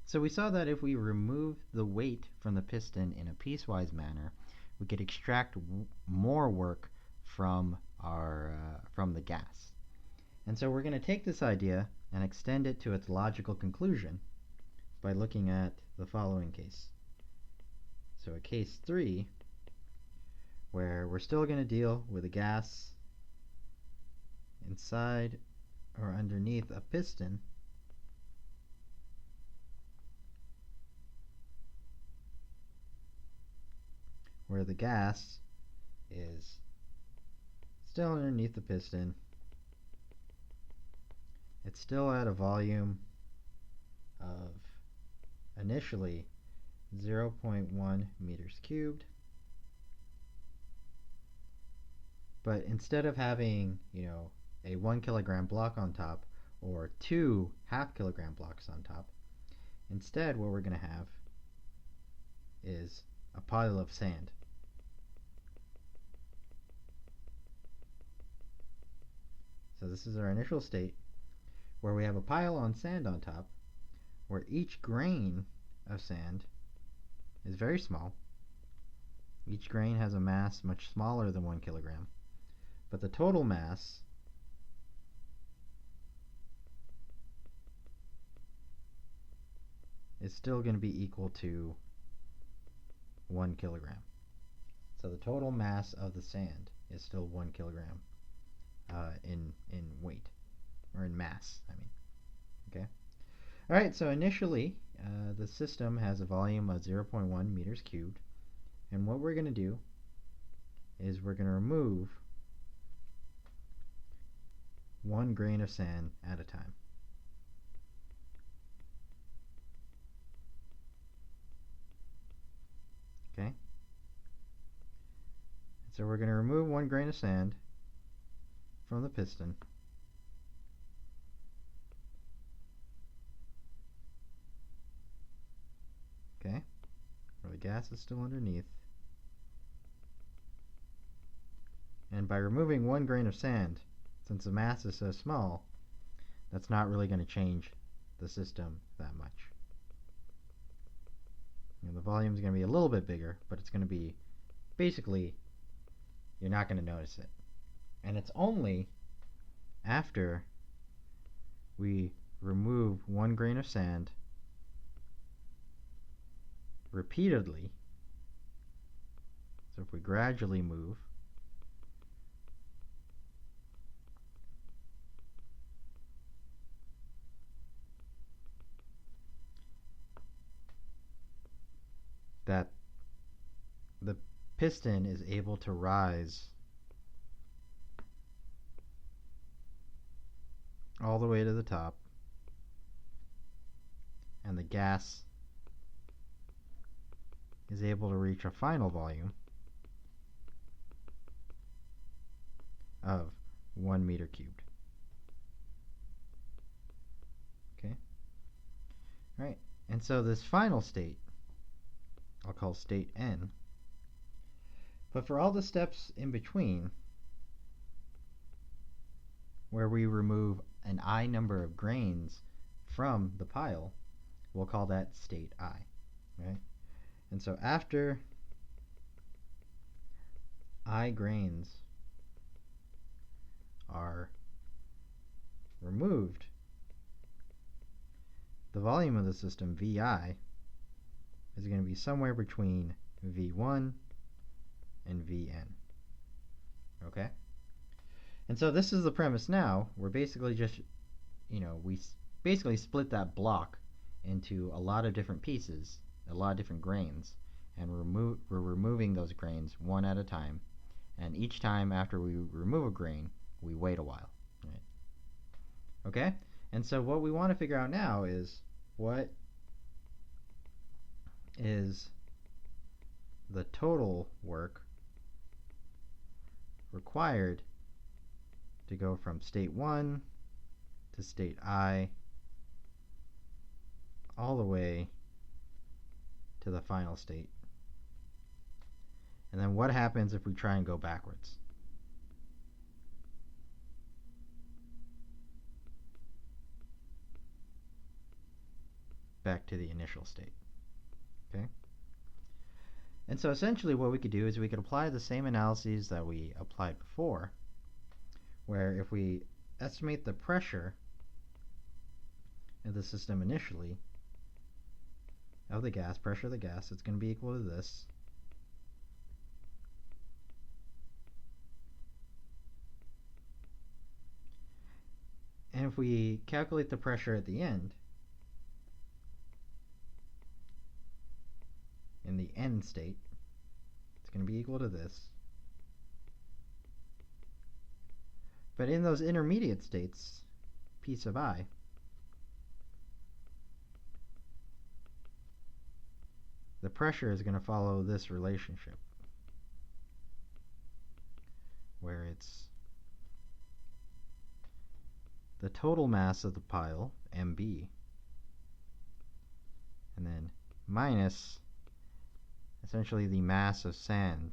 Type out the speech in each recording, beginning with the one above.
So we saw that if we remove the weight from the piston in a piecewise manner, we could extract more work from the gas. And so we're going to take this idea and extend it to its logical conclusion by looking at the following case. So a case 3, where we're still going to deal with a gas inside or underneath a piston, where the gas is still underneath the piston. It's still at a volume of initially 0.1 meters cubed. But instead of having, a 1 kilogram block on top or 2 half-kilogram blocks on top, instead what we're going to have is a pile of sand. So this is our initial state, where we have a pile on sand on top, where each grain of sand is very small. Each grain has a mass much smaller than 1 kilogram, but the total mass is still going to be equal to 1 kilogram. So the total mass of the sand is still 1 kilogram in weight, or in mass, I mean. Okay. All right, so initially the system has a volume of 0.1 meters cubed, and what we're going to do is we're going to remove 1 grain of sand at a time. Okay? So we're going to remove 1 grain of sand from the piston. Okay? Where the gas is still underneath. And by removing 1 grain of sand, since the mass is so small, that's not really going to change the system that much. The volume is going to be a little bit bigger, but it's going to be, basically, you're not going to notice it. And it's only after we remove 1 grain of sand repeatedly, so if we gradually move, that the piston is able to rise all the way to the top, and the gas is able to reach a final volume of 1 meter cubed. Okay? Right. And so this final state, I'll call state N, but for all the steps in between, where we remove an I number of grains from the pile, we'll call that state I. Right? And so after I grains are removed, the volume of the system, VI, is going to be somewhere between V1 and Vn. Okay? And so this is the premise now. We're basically just, we basically split that block into a lot of different pieces, a lot of different grains, and we're removing those grains one at a time. And each time after we remove a grain, we wait a while. Right? Okay? And so what we want to figure out now is what is the total work required to go from state 1 to state I all the way to the final state. And then what happens if we try and go backwards? back to the initial state. Okay? And so essentially what we could do is we could apply the same analyses that we applied before, where if we estimate the pressure of the system initially of the gas, pressure of the gas, it's going to be equal to this. And if we calculate the pressure at the end, in the end state, it's going to be equal to this. But in those intermediate states, P sub I, the pressure is going to follow this relationship, where it's the total mass of the pile, MB, and then minus essentially the mass of sand,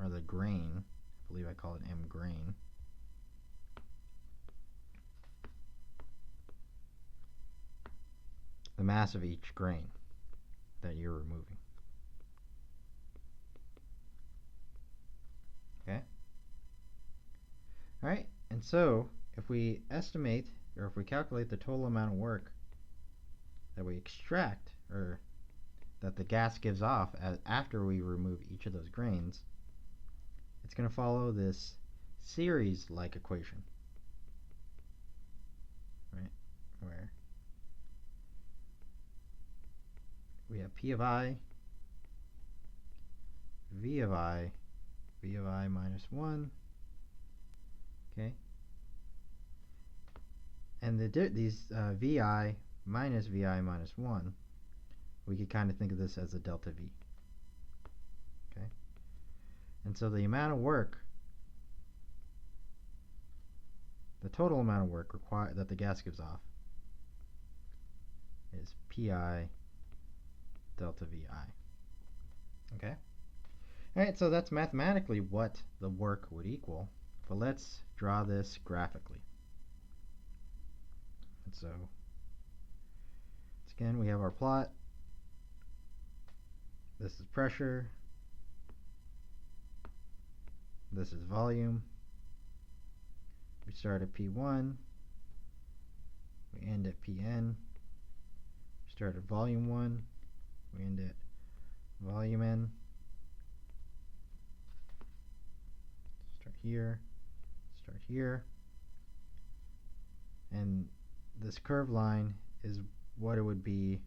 or the grain, I believe I call it M grain, the mass of each grain that you're removing. Okay? Alright, and so if we estimate, or if we calculate the total amount of work that we extract, or that the gas gives off after we remove each of those grains, it's going to follow this series-like equation, right? Where we have P of I, V of I, V of I minus 1, okay? And these Vi minus Vi minus 1, we could kind of think of this as a delta V. Okay? And so the amount of work, the total amount of work that the gas gives off is Pi delta Vi. Okay? Alright, so that's mathematically what the work would equal. But let's draw this graphically. And so, again, we have our plot. This is pressure. This is volume. We start at P1. We end at Pn. We start at volume 1. We end at volume n. Start here. Start here. And this curved line is what it would be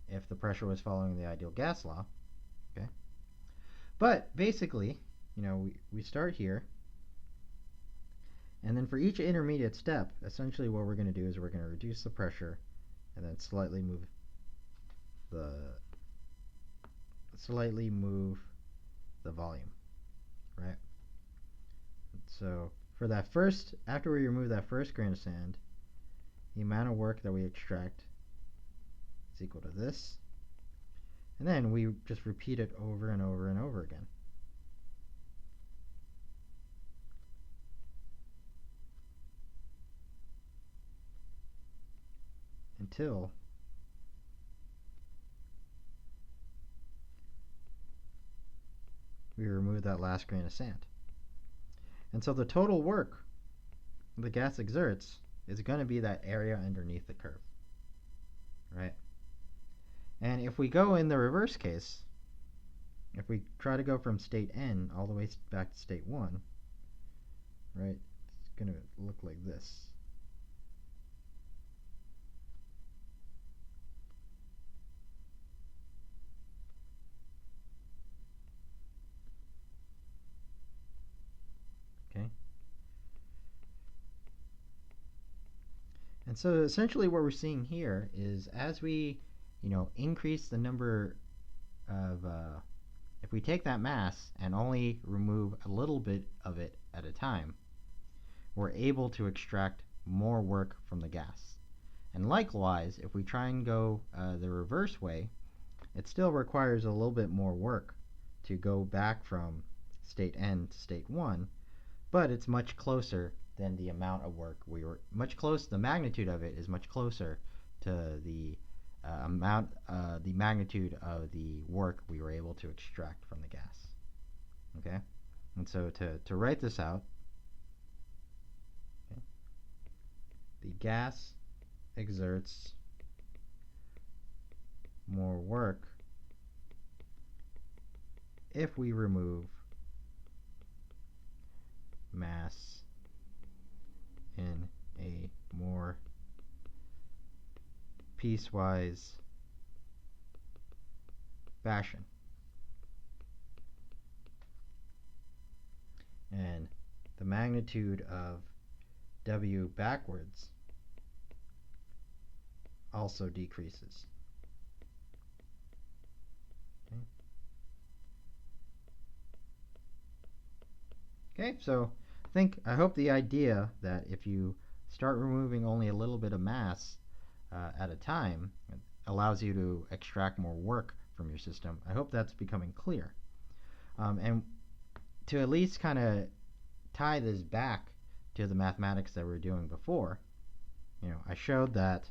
if the pressure was following the ideal gas law. Okay? But basically, we start here, and then for each intermediate step, essentially what we're going to do is we're going to reduce the pressure and then slightly move the volume, right? So for that first, after we remove that first grain of sand, the amount of work that we extract is equal to this. And then we just repeat it over and over and over again. Until we remove that last grain of sand. And so the total work the gas exerts is going to be that area underneath the curve, right? And if we go in the reverse case, if we try to go from state n all the way back to state 1, right, it's going to look like this. Okay? And so essentially what we're seeing here is as we increase the number of, if we take that mass and only remove a little bit of it at a time, we're able to extract more work from the gas. And likewise, if we try and go the reverse way, it still requires a little bit more work to go back from state n to state 1, but it's much closer then the amount of work we were much closer. The magnitude of it is much closer to the the magnitude of the work we were able to extract from the gas. Okay, and so to write this out, okay, the gas exerts more work if we remove mass in a more piecewise fashion. And the magnitude of W backwards also decreases. Okay, so I hope the idea that if you start removing only a little bit of mass at a time, it allows you to extract more work from your system. I hope that's becoming clear. And to at least kind of tie this back to the mathematics that we were doing before, I showed that,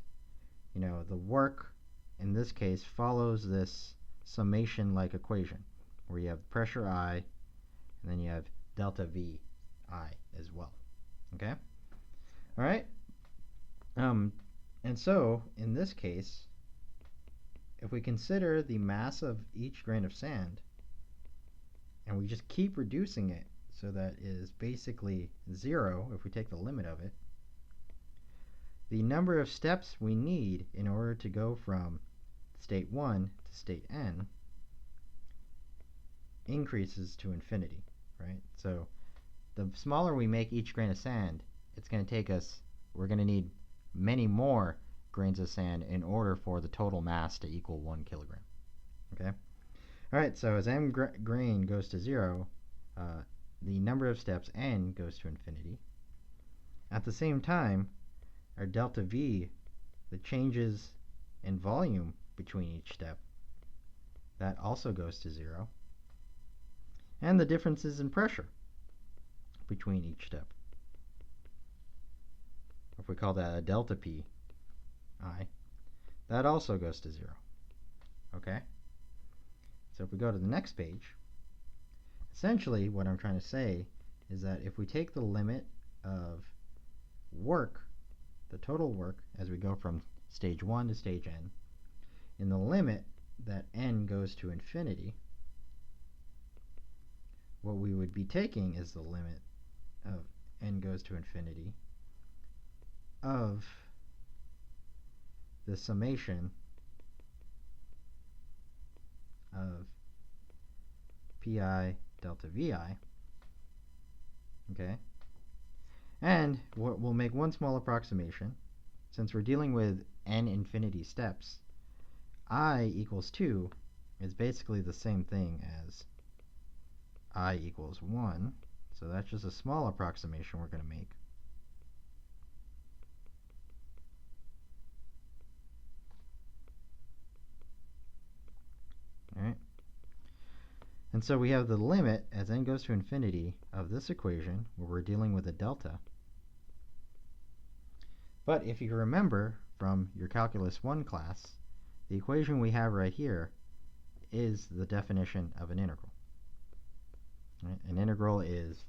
the work in this case follows this summation-like equation where you have pressure I and then you have delta V I as well. Okay? All right? And so, in this case, if we consider the mass of each grain of sand, and we just keep reducing it so that it is basically 0 if we take the limit of it, the number of steps we need in order to go from state 1 to state n increases to infinity, right? So the smaller we make each grain of sand, it's going to take us, we're going to need many more grains of sand in order for the total mass to equal 1 kilogram. Okay? All right, so as m grain goes to 0, the number of steps n goes to infinity. At the same time, our delta V, the changes in volume between each step, that also goes to 0. And the differences in pressure between each step, if we call that a delta P I, that also goes to 0. Okay? So if we go to the next page, essentially what I'm trying to say is that if we take the limit of work, the total work, as we go from stage 1 to stage n, in the limit that n goes to infinity, what we would be taking is the limit of n goes to infinity of the summation of pi delta vi, okay? And we'll make one small approximation. Since we're dealing with n infinity steps, I equals 2 is basically the same thing as I equals 1. So that's just a small approximation we're going to make. All right. And so we have the limit as n goes to infinity of this equation where we're dealing with a delta. But if you remember from your Calculus 1 class, the equation we have right here is the definition of an integral. Right? An integral is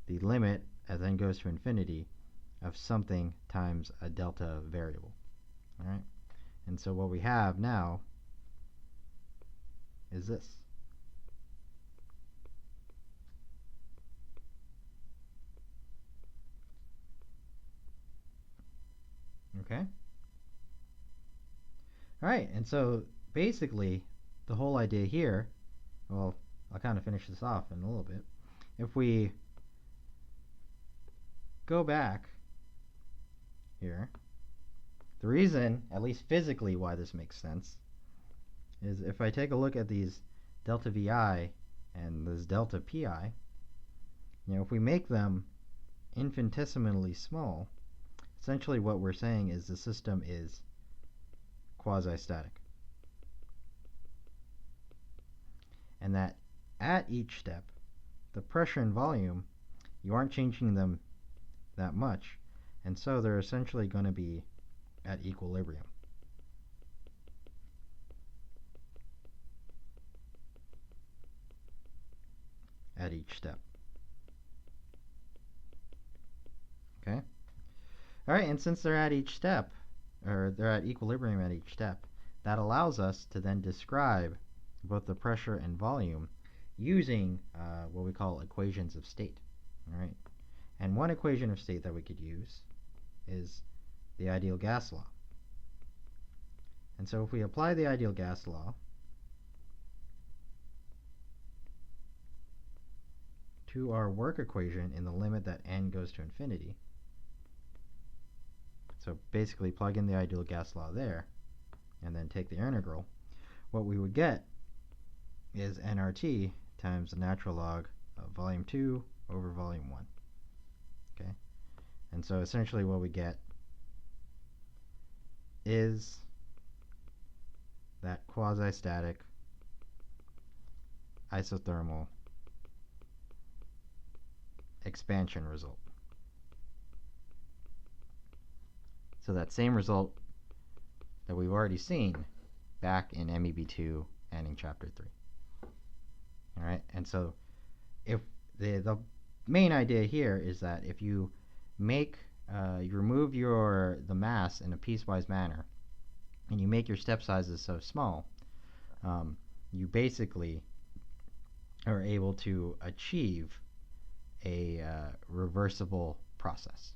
the limit as n goes to infinity of something times a delta variable. All right? And so what we have now is this. Okay? All right, and so basically the whole idea here, well, I'll kind of finish this off in a little bit. If we go back here, the reason, at least physically, why this makes sense is if I take a look at these delta VI and this delta PI, if we make them infinitesimally small, essentially what we're saying is the system is quasi-static. And that at each step, the pressure and volume, you aren't changing them that much, and so they're essentially going to be at equilibrium. At each step. Okay? Alright, and since they're at each step, or they're at equilibrium at each step, that allows us to then describe both the pressure and volume using what we call equations of state. Alright? And one equation of state that we could use is the ideal gas law. And so if we apply the ideal gas law to our work equation in the limit that n goes to infinity, so basically plug in the ideal gas law there and then take the integral, what we would get is nRT times the natural log of volume 2 over volume 1. Okay? And so essentially what we get is that quasi-static isothermal expansion result. So that same result that we've already seen back in MEB2 and in Chapter 3. All right, and so if the main idea here is that if you make you remove the mass in a piecewise manner, and you make your step sizes so small, you basically are able to achieve a reversible process.